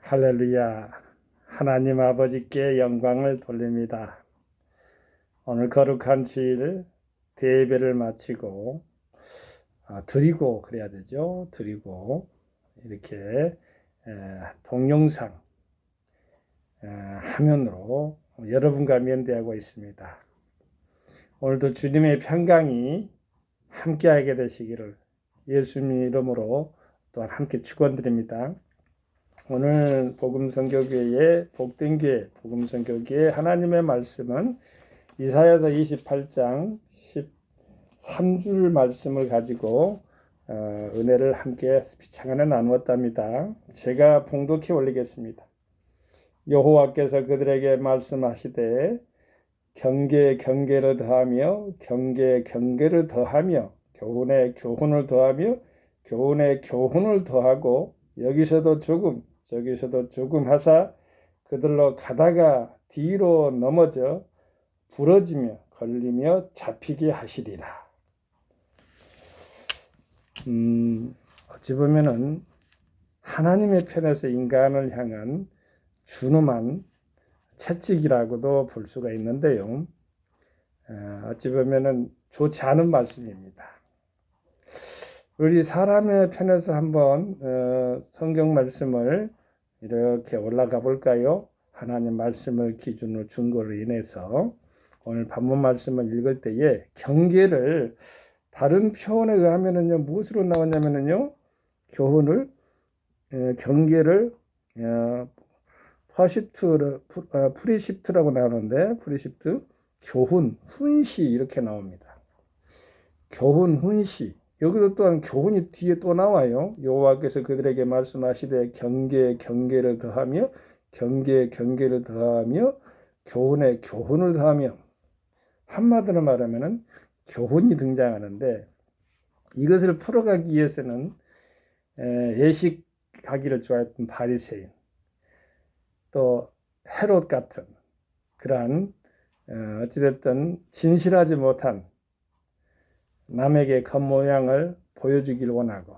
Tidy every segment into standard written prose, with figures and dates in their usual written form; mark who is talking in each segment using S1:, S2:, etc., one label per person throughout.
S1: 할렐루야. 하나님 아버지께 영광을 돌립니다. 오늘 거룩한 주일 대예배를 마치고 드리고 그래야 되죠. 드리고 이렇게 동영상 화면으로 여러분과 면대하고 있습니다. 오늘도 주님의 평강이 함께하게 되시기를 예수님 이름으로 또한 함께 축원드립니다. 오늘 복음선교교회의 복된교회 복음선교교회 하나님의 말씀은 이사야서 28장 13줄 말씀을 가지고 은혜를 함께 피창안에 나누었답니다. 제가 봉독해 올리겠습니다. 여호와께서 그들에게 말씀하시되 경계에 경계를 더하며 경계에 경계를 더하며 교훈에 교훈을 더하며 교훈에 교훈을 더하고 여기서도 조금 저기서도 조금 하사 그들로 가다가 뒤로 넘어져 부러지며 걸리며 잡히게 하시리라. 어찌 보면은 하나님의 편에서 인간을 향한 준엄한 채찍이라고도 볼 수가 있는데요. 어찌 보면은 좋지 않은 말씀입니다. 우리 사람의 편에서 한번 성경 말씀을 이렇게 올라가 볼까요? 하나님 말씀을 기준으로 증거로 인해서 오늘 본문 말씀을 읽을 때에 경계를 다른 표현에 의하면은요 무엇으로 나오냐면은요 교훈을 경계를 프리십트라고 나오는데 프리십트 교훈 훈시 이렇게 나옵니다. 교훈 훈시 여기도 또한 교훈이 뒤에 또 나와요. 여호와께서 그들에게 말씀하시되 경계에 경계를 더하며 경계에 경계를 더하며 교훈에 교훈을 더하며 한마디로 말하면은 교훈이 등장하는데 이것을 풀어가기 위해서는 예식하기를 좋아했던 바리새인 또 헤롯 같은 그러한 어찌됐든 진실하지 못한 남에게 겉모양을 보여주길 원하고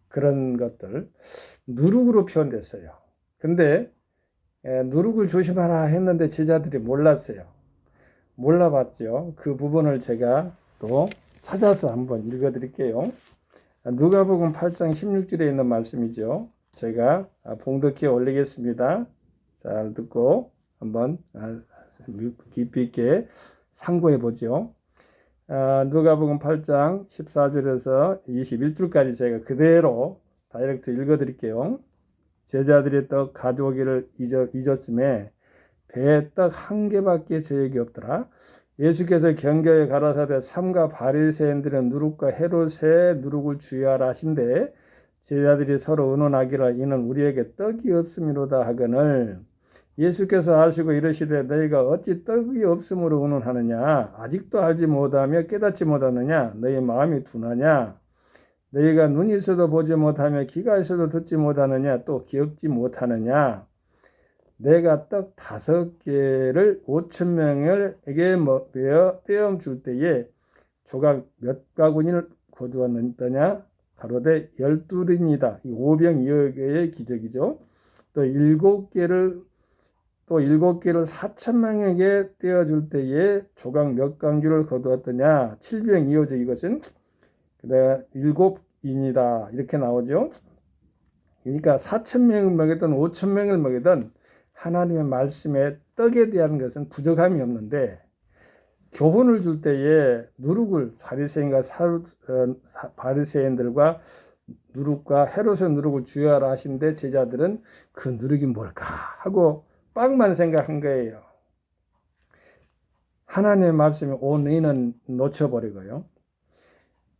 S1: 그런 것들 누룩으로 표현됐어요. 근데 누룩을 조심하라 했는데 제자들이 몰랐어요. 몰라봤죠. 그 부분을 제가 또 찾아서 한번 읽어드릴게요. 누가복음 8장 16절에 있는 말씀이죠. 제가 봉독해 올리겠습니다. 잘 듣고 한번 깊이 있게 상고해 보죠. 누가복음 8장 14절에서 21절까지 제가 그대로 다이렉트 읽어드릴게요. 제자들이 떡 가져오기를 잊었음에 배에 떡 한 개밖에 저녁이 없더라. 예수께서 경계에 가라사대 삼가 바리새인들은 누룩과 헤롯의 누룩을 주의하라 하신대 제자들이 서로 의논하기를 이는 우리에게 떡이 없음이로다 하거늘 예수께서 아시고 이르시되 너희가 어찌 떡이 없음으로 의논하느냐 아직도 알지 못하며 깨닫지 못하느냐 너희 마음이 둔하냐 너희가 눈이 있어도 보지 못하며 귀가 있어도 듣지 못하느냐 또 기억지 못하느냐 내가 떡 5개를 5,000명에게 떼어 줄 때에 조각 몇 가구니를 거두었느냐 가로되 12린이다. 5병2어의 기적이죠. 또 7개를 4,000명에게 떼어 줄 때에 조각 몇 강주를 거두었더냐 7병2어죠. 이것은 그다음 7인이다. 이렇게 나오죠. 그러니까 4,000명을 먹이든 5,000명을 먹이든 하나님의 말씀에 떡에 대한 것은 부족함이 없는데 교훈을 줄 때에 누룩을 바리새인들과 누룩과 헤롯의 누룩을 주의하라 하신데 제자들은 그 누룩이 뭘까 하고 빵만 생각한 거예요. 하나님의 말씀에 온 의는 놓쳐버리고요.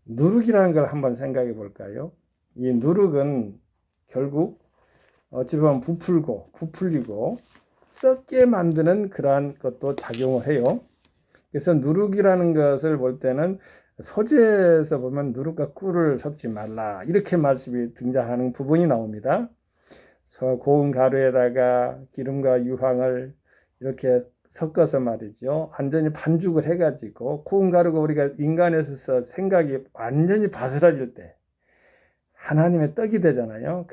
S1: 누룩이라는 걸 한번 생각해 볼까요? 이 누룩은 결국 어찌 보면 부풀리고 썩게 만드는 그러한 것도 작용을 해요. 그래서 누룩이라는 것을 볼 때는 소재에서 보면 누룩과 꿀을 섞지 말라 이렇게 말씀이 등장하는 부분이 나옵니다. 고운 가루에다가 기름과 유황을 이렇게 섞어서 말이죠. 완전히 반죽을 해가지고 고운 가루가 우리가 인간에서 생각이 완전히 바스라질 때 하나님의 떡이 되잖아요.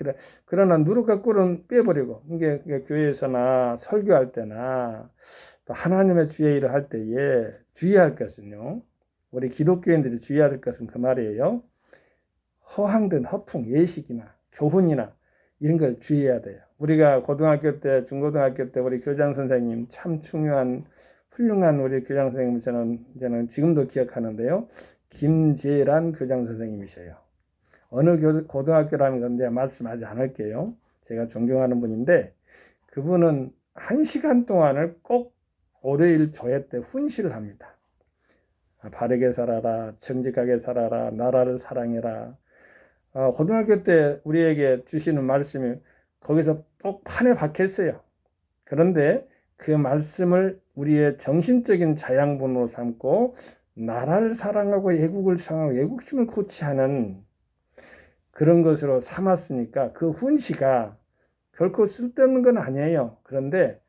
S1: 그러나 누룩과 꿀은 빼버리고, 이게 교회에서나 설교할 때나 또 하나님의 주의 일을 할 때에 주의할 것은요. 우리 기독교인들이 주의해야 될 것은 그 말이에요. 허황된 허풍, 예식이나 교훈이나 이런 걸 주의해야 돼요. 우리가 고등학교 때, 중고등학교 때 우리 교장 선생님 참 중요한 훌륭한 우리 교장 선생님 저는 지금도 기억하는데요. 김재란 교장 선생님이셔요. 어느 고등학교라는 건데 말씀하지 않을게요. 제가 존경하는 분인데 그분은 1시간 동안을 꼭 월요일 조회 때 훈시를 합니다. 바르게 살아라, 정직하게 살아라, 나라를 사랑해라. 고등학교 때 우리에게 주시는 말씀이 거기서 꼭 판에 박혔어요. 그런데 그 말씀을 우리의 정신적인 자양분으로 삼고 나라를 사랑하고 애국을 사랑하고 애국심을 고취하는 그런 것으로 삼았으니까 그 훈시가 결코 쓸데없는 건 아니에요. 그런데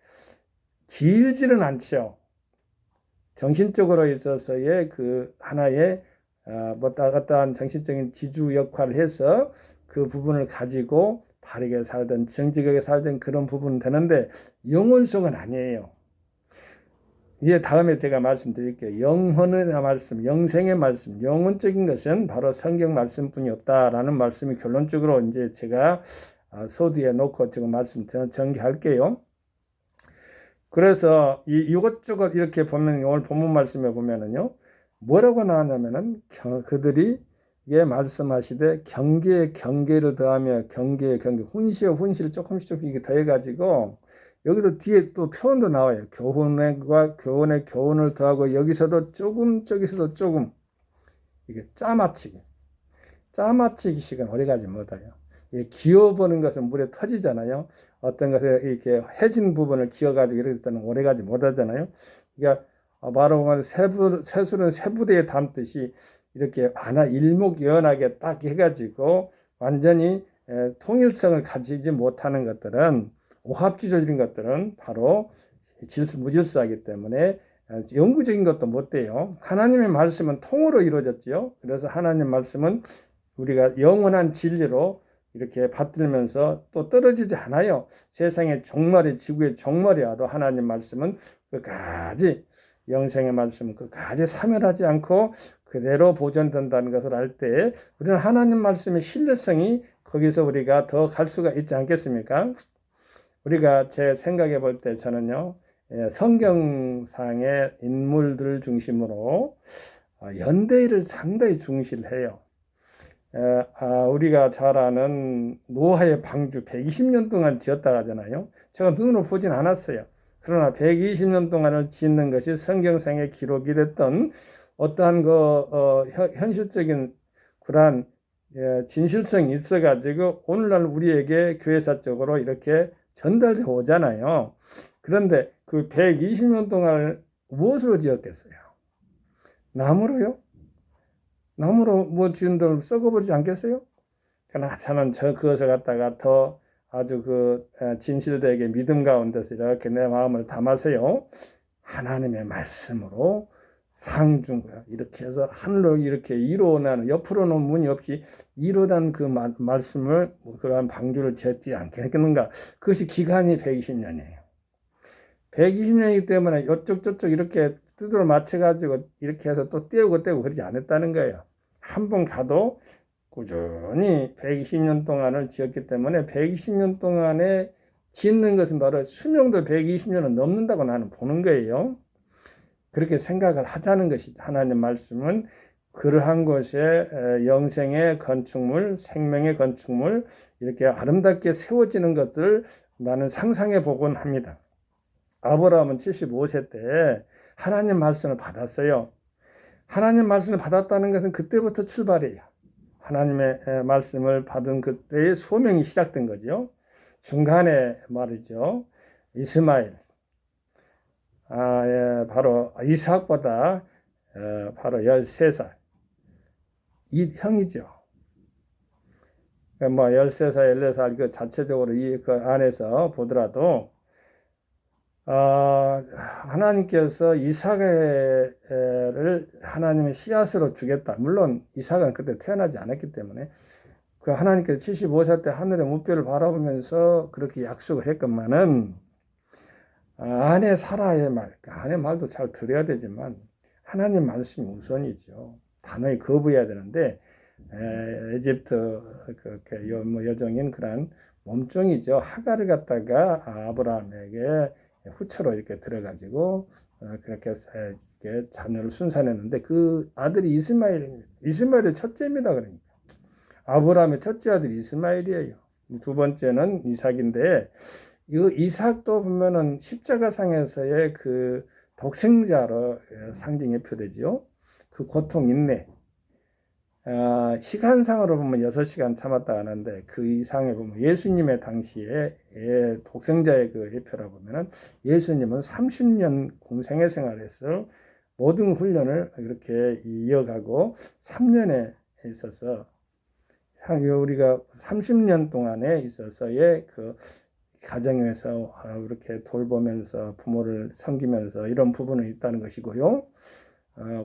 S1: 길지는 않죠. 정신적으로 있어서의 그 하나의 왔다 갔다 한 정신적인 지주 역할을 해서 그 부분을 가지고 바르게 살든 정직하게 살든 그런 부분은 되는데 영혼성은 아니에요. 이제 다음에 제가 말씀드릴게요. 영혼의 말씀, 영생의 말씀, 영혼적인 것은 바로 성경 말씀뿐이 없다라는 말씀이 결론적으로 이제 제가 서두에 놓고 지금 말씀 전개할게요. 그래서 이것저것 이렇게 보면 오늘 본문 말씀에 보면은요, 뭐라고 나왔냐면은 그들이 예 말씀하시되 경계에 경계를 더하며 경계에 경계, 훈시에 훈시를 조금씩 이렇게 더해가지고 여기도 뒤에 또 표현도 나와요. 교훈과 교훈에 교훈을 더하고 여기서도 조금 저기서도 조금 이게 짜맞추기식은 오래가지 못해요. 기어보는 것은 물에 터지잖아요. 어떤 것에 이렇게 해진 부분을 기어가지고 이렇게 때는 오래가지 못하잖아요. 그러니까 바로 세술은 세부대에 담듯이 이렇게 하나 일목요연하게 딱 해가지고 완전히 통일성을 가지지 못하는 것들은 오합지졸인 것들은 바로 무질서하기 때문에 영구적인 것도 못 돼요. 하나님의 말씀은 통으로 이루어졌지요. 그래서 하나님 말씀은 우리가 영원한 진리로 이렇게 받들면서 또 떨어지지 않아요. 세상의 종말이 지구의 종말이 와도 하나님 말씀은 끝까지 영생의 말씀은 끝까지 사멸하지 않고 그대로 보존된다는 것을 알 때 우리는 하나님 말씀의 신뢰성이 거기서 우리가 더 갈 수가 있지 않겠습니까? 우리가 제 생각해 볼 때 저는요, 성경상의 인물들 중심으로 연대의를 상당히 중시를 해요. 우리가 잘 아는 노아의 방주 120년 동안 지었다 하잖아요. 제가 눈으로 보진 않았어요. 그러나 120년 동안을 짓는 것이 성경상에 기록이 됐던 어떠한 현실적인 그러한 진실성이 있어가지고 오늘날 우리에게 교회사적으로 이렇게 전달되어 오잖아요. 그런데 그 120년 동안을 무엇으로 지었겠어요? 나무로요? 나무로 뭐 지은들 썩어버리지 않겠어요? 그러나 저는 그것을 갖다가 더 아주 진실되게 믿음 가운데서 이렇게 내 마음을 담아서요. 하나님의 말씀으로 상중하여 이렇게 해서 하늘로 이렇게 이루어나는 옆으로는 문이 없이 이루어난 그 말씀을 그러한 방주를 지었지 않겠는가. 그것이 기간이 120년이에요. 120년이기 때문에 이쪽 저쪽 이렇게 뜻을 맞춰가지고 이렇게 해서 또 떼우고 그러지 않았다는 거예요. 한 번 가도 꾸준히 120년 동안을 지었기 때문에 120년 동안에 짓는 것은 바로 수명도 120년은 넘는다고 나는 보는 거예요. 그렇게 생각을 하자는 것이죠. 하나님 말씀은 그러한 곳에 영생의 건축물, 생명의 건축물 이렇게 아름답게 세워지는 것들을 나는 상상해 보곤 합니다. 아브라함은 75세 때 하나님 말씀을 받았어요. 하나님 말씀을 받았다는 것은 그때부터 출발이에요. 하나님의 말씀을 받은 그때의 소명이 시작된 거죠. 중간에 말이죠. 이스마엘, 바로 이삭보다 바로 13살 이 형이죠. 뭐 13살, 14살 그 자체적으로 그 안에서 보더라도 하나님께서 이삭을 하나님의 씨앗으로 주겠다. 물론 이삭은 그때 태어나지 않았기 때문에 그 하나님께서 75세 때 하늘의 무뼈를 바라보면서 그렇게 약속을 했건만은 아내 사라의 말, 아내 말도 잘 들어야 되지만 하나님 말씀이 우선이죠. 단호히 거부해야 되는데 에집트 뭐 여종인 그런 몸종이죠. 하가를 갖다가 아브라함에게 후처로 이렇게 들어가지고 그렇게 자녀를 순산했는데 그 아들이 이스마엘의 첫째입니다. 그러니까 아브라함의 첫째 아들이 이스마엘이에요. 두 번째는 이삭인데 이 이삭도 보면은 십자가상에서의 그 독생자로 상징이 표되죠. 그 고통 인내. 시간상으로 보면 6시간 참았다 하는데 그 이상에 보면 예수님의 당시에 독생자의 그 예표라 보면은 예수님은 30년 공생애 생활에서 모든 훈련을 이렇게 이어가고 3년에 있어서 우리가 30년 동안에 있어서의 그 가정에서 이렇게 돌보면서 부모를 섬기면서 이런 부분이 있다는 것이고요.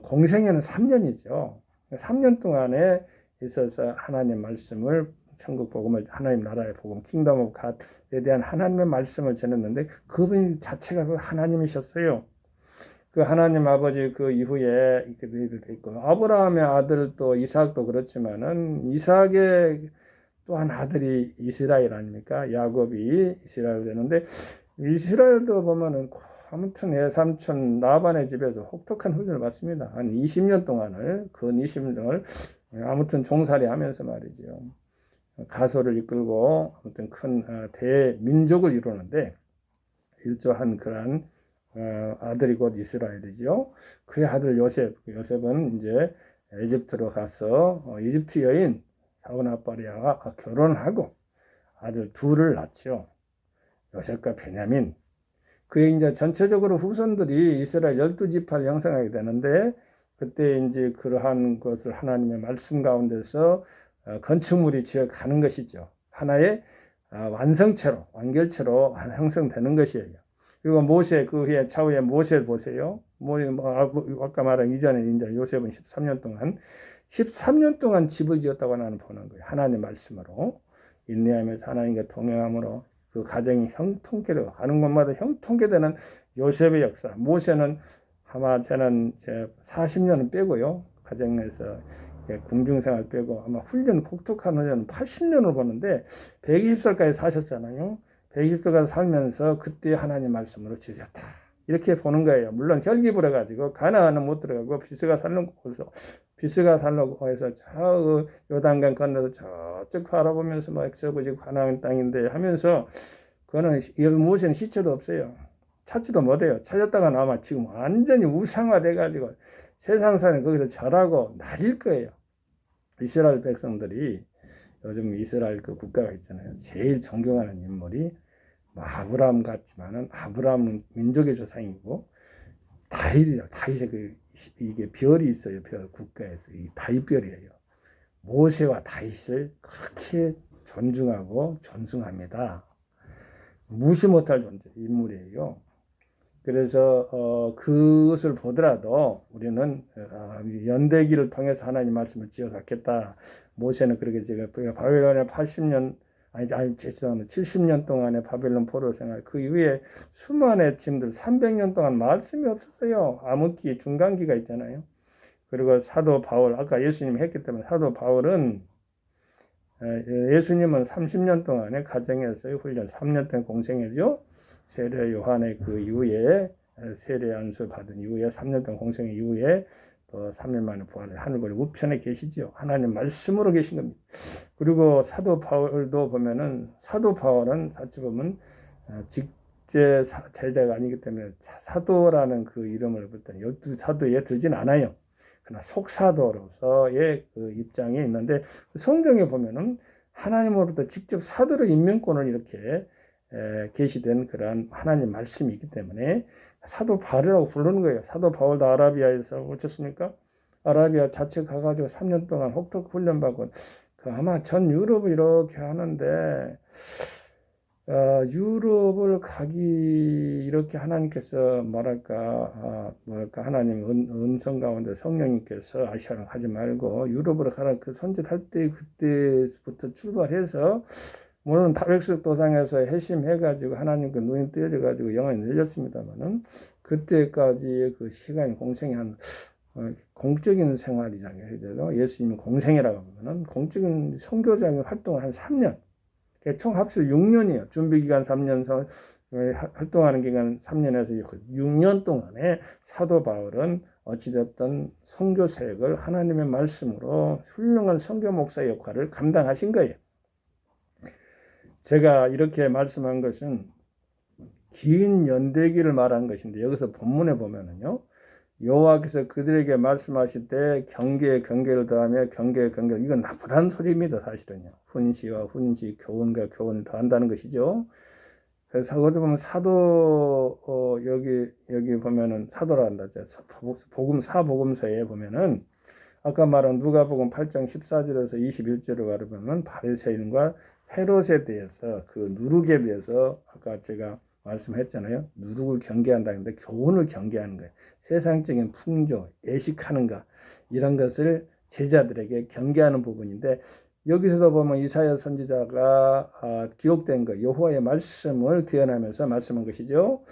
S1: 공생애는 3년이죠. 3년 동안에 있어서 하나님 말씀을 천국 복음을 하나님 나라의 복음 킹덤 오브 갓에 대한 하나님의 말씀을 전했는데 그분 자체가 그 하나님이셨어요. 그 하나님 아버지 그 이후에 이렇게 있고 아브라함의 아들 또 이삭도 그렇지만은 이삭의 또한 아들이 이스라엘 아닙니까? 야곱이 이스라엘 되는데 이스라엘도 보면은 아무튼 외삼촌 라반의 집에서 혹독한 훈련을 받습니다. 한 20년 동안을 근 20년을 아무튼 종살이 하면서 말이죠. 가소를 이끌고 아무튼 큰 대민족을 이루는데 일조한 그러한 아들이 곧 이스라엘이죠. 그의 아들 요셉은 이제 에집트로 가서 이집트 여인 사우나파리아와 결혼하고 아들 둘을 낳죠. 요셉과 베냐민. 그의 이제 전체적으로 후손들이 이스라엘 12지파를 형성하게 되는데 그때 이제 그러한 것을 하나님의 말씀 가운데서 건축물이 지어가는 것이죠. 하나의 완성체로, 완결체로 형성되는 것이에요. 그리고 모세, 그 후에 차후에 모세 보세요. 아까 말한 이전에 이제 요셉은 13년 동안 집을 지었다고 나는 보는 거예요. 하나님의 말씀으로. 인내하면서 하나님과 동행함으로 그 가정이 형통케 가는 곳마다 형통케 되는 요셉의 역사. 모세는 아마 저는 40년은 빼고요. 가정에서 궁중생활 빼고 아마 훈련 혹독한 훈련은 80년을 보는데 120살까지 사셨잖아요. 120살까지 살면서 그때 하나님 말씀으로 지으셨다. 이렇게 보는 거예요. 물론 혈기부려 가지고 가나안은 못 들어가고 비스가 살려고 해서 저 요단강 건너서 저쪽 바라보면서 막 저거지 가나안 땅인데 하면서 그거는 모세는 시체도 없어요. 찾지도 못해요. 찾았다가 아마 지금 완전히 우상화돼 가지고 세상 사람 거기서 절하고 날릴 거예요. 이스라엘 백성들이 요즘 이스라엘 그 국가가 있잖아요. 제일 존경하는 인물이 아브라함 같지만은 아브라함은 민족의 조상이고 다윗이요. 다윗의 이게 별이 있어요. 별 국가에서 이 다윗별이에요. 모세와 다윗을 그렇게 존중하고 존숭합니다. 무시 못할 존재 인물이에요. 그래서 그것을 보더라도 우리는 연대기를 통해서 하나님 말씀을 지어갔겠다. 모세는 그렇게 제가 바벨론에 70년 동안의 바벨론 포로 생활 그 이후에 수많은 짐들 300년 동안 말씀이 없었어요. 암흑기 중간기가 있잖아요. 그리고 사도 바울 아까 예수님이 했기 때문에 사도 바울은 예수님은 30년 동안의 가정에서의 훈련 3년 동안 공생애죠. 세례 요한의 그 이후에 세례 안수 받은 이후에 3년 동안 공생애 이후에 또 3일 만에 부활을 하늘의 우편에 계시죠. 하나님 말씀으로 계신 겁니다. 그리고 사도 바울도 보면은 사도 바울은 사실 보면 직제 제자가 아니기 때문에 사도라는 그 이름을 볼 때는 12사도에 들진 않아요. 그러나 속사도로서의 그 입장이 있는데 성경에 보면은 하나님으로부터 직접 사도로 임명권을 이렇게 계시된 그런 하나님 말씀이 있기 때문에 사도 바울이라고 부르는 거예요. 사도 바울도 아라비아에서 오셨습니까? 아라비아 자체 가가지고 3년 동안 혹독 훈련받고 아마 전 유럽을 이렇게 하는데 유럽을 가기 이렇게 하나님께서 뭐랄까 하나님 은성 가운데 성령님께서 아시아로 가지 말고 유럽으로 가라 그 선짓할 때 그때부터 출발해서 물론 다백석 도상에서 회심해가지고 하나님 그 눈이 뜨여져가지고 영혼이 열렸습니다만은 그때까지의 그 시간이 공생이 공적인 생활이라고 해야 되죠. 예수님은 공생이라고 하면은 공적인 선교적인 활동을 한 3년. 총 합쳐 6년이에요. 준비 기간 3년, 활동하는 기간 3년에서 6년 동안에 사도 바울은 어찌됐든 선교 사역을 하나님의 말씀으로 훌륭한 선교 목사 역할을 감당하신 거예요. 제가 이렇게 말씀한 것은 긴 연대기를 말한 것인데 여기서 본문에 보면은요. 여호와께서 그들에게 말씀하실 때 경계를 더하며 경계 이건 나쁘다는 소리입니다. 사실은요. 훈시와 훈시, 교훈과 교훈을 더한다는 것이죠. 그래서 거기 보면 여기 보면은 사도라 한다. 사복음서에 보면은 아까 말한 누가복음 8장 14절에서 21절을 말하면 바리새인과 헤롯에 대해서 그 누룩에 대해서 아까 제가 말씀했잖아요. 누룩을 경계한다는데 교훈을 경계하는 거예요. 세상적인 풍조, 애식하는가 이런 것을 제자들에게 경계하는 부분인데 여기서도 보면 이사야 선지자가 기록된 거 여호와의 말씀을 구현하면서 말씀한 것이죠.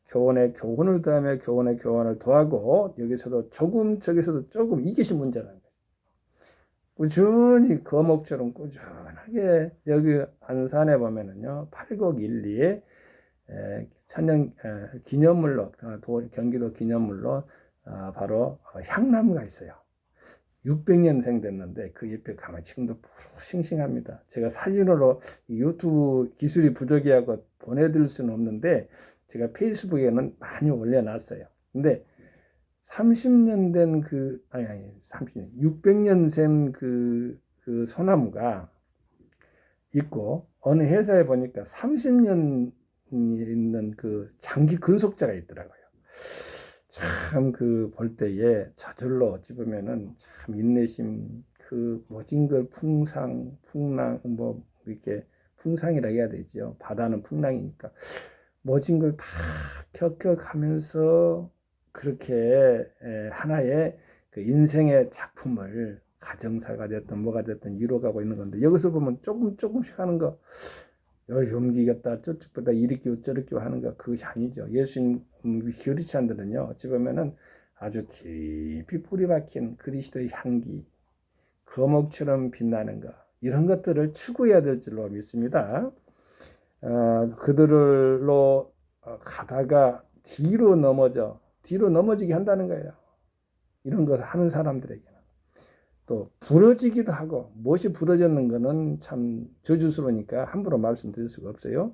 S1: 교훈에 교훈을 더하며 교훈에 교훈을 더하고 여기서도 저기서도 조금 이기신 문제라는 거예요. 꾸준히 거목처럼 꾸준하게 여기 안산에 보면은요 8곡1리에 천년 기념물로 경기도 기념물로 바로 향나무가 있어요. 600년생 됐는데 그 옆에 가만히 지금도 싱싱합니다. 제가 사진으로 유튜브 기술이 부족해하고 보내드릴 수는 없는데 제가 페이스북에는 많이 올려놨어요. 근데 30년 된 600년생 그 소나무가 있고 어느 회사에 보니까 30년 있는 그 장기 근속자가 있더라고요. 참 그 볼 때에 저절로 어찌 보면은 참 인내심 그 모진 걸 풍랑 뭐 이렇게 풍상이라 해야 되죠. 바다는 풍랑이니까 모진 걸 다 겪어가면서 그렇게 하나의 그 인생의 작품을 가정사가 됐든 뭐가 됐든 이루어가고 있는 건데 여기서 보면 조금씩 하는 거 여기 옮기겠다 저쪽보다 이렇게 저렇게 하는 거 그것이 아니죠. 예수님 크리스찬들은요 어찌 보면은 아주 깊이 뿌리 박힌 그리스도의 향기 거목처럼 빛나는 거 이런 것들을 추구해야 될 줄로 믿습니다. 그들로 가다가 뒤로 넘어지게 한다는 거예요. 이런 것을 하는 사람들에게는 또 부러지기도 하고 무엇이 부러졌는 것은 참 저주스러우니까 함부로 말씀드릴 수가 없어요.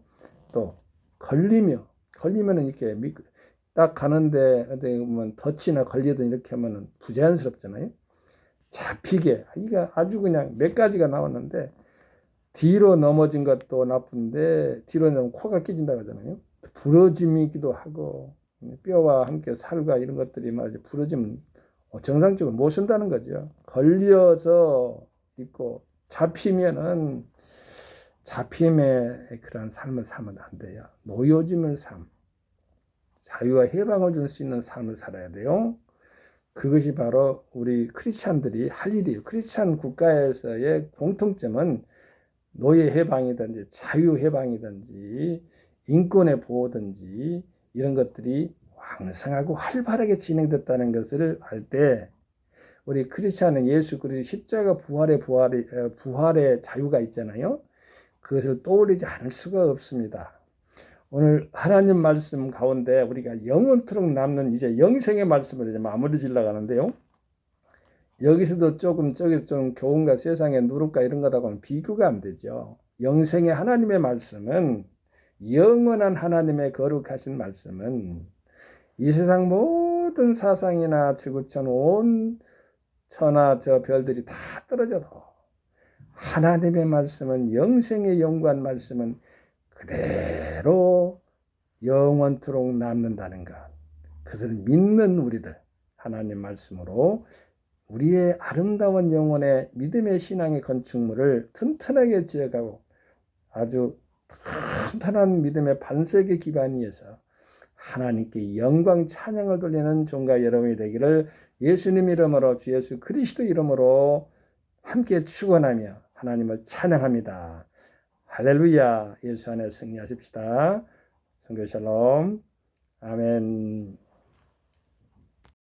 S1: 또 걸리면은 이렇게 딱 가는데 어디 보면 덫이나 걸리든 이렇게 하면은 부자연스럽잖아요. 잡히게 이게 아주 그냥 몇 가지가 나왔는데 뒤로 넘어진 것도 나쁜데 뒤로 넘으면 코가 깨진다고 하잖아요. 부러짐이기도 하고 뼈와 함께 살과 이런 것들이 말이죠. 부러지면 정상적으로 못 쓴다는 거죠. 걸려서 있고 잡히면은 잡힘의 그런 삶을 살면 안 돼요. 놓여짐의 삶, 자유와 해방을 줄 수 있는 삶을 살아야 돼요. 그것이 바로 우리 크리스찬들이 할 일이에요. 크리스찬 국가에서의 공통점은 노예 해방이든지 자유 해방이든지 인권의 보호든지 이런 것들이 왕성하고 활발하게 진행됐다는 것을 알 때 우리 크리스찬은 예수 그리스도 십자가 부활의 자유가 있잖아요. 그것을 떠올리지 않을 수가 없습니다. 오늘 하나님 말씀 가운데 우리가 영원토록 남는 이제 영생의 말씀을 이제 마무리 지려고 하는데요. 여기서도 저기 좀 교훈과 세상의 누룩과 이런 거하고는 비교가 안 되죠. 영생의 하나님의 말씀은 영원한 하나님의 거룩하신 말씀은 이 세상 모든 사상이나 지구촌 온 천하 저 별들이 다 떨어져도 하나님의 말씀은 영생의 영구한 말씀은 그대로 영원토록 남는다는 것. 그것을 믿는 우리들 하나님 말씀으로 우리의 아름다운 영혼의 믿음의 신앙의 건축물을 튼튼하게 지어가고 아주 탄탄한 믿음의 반석의 기반 위에서 하나님께 영광 찬양을 돌리는 종과 여러분이 되기를 예수님 이름으로 주 예수 그리스도 이름으로 함께 축원하며 하나님을 찬양합니다. 할렐루야. 예수 안에 승리하십시다. 성교 샬롬. 아멘.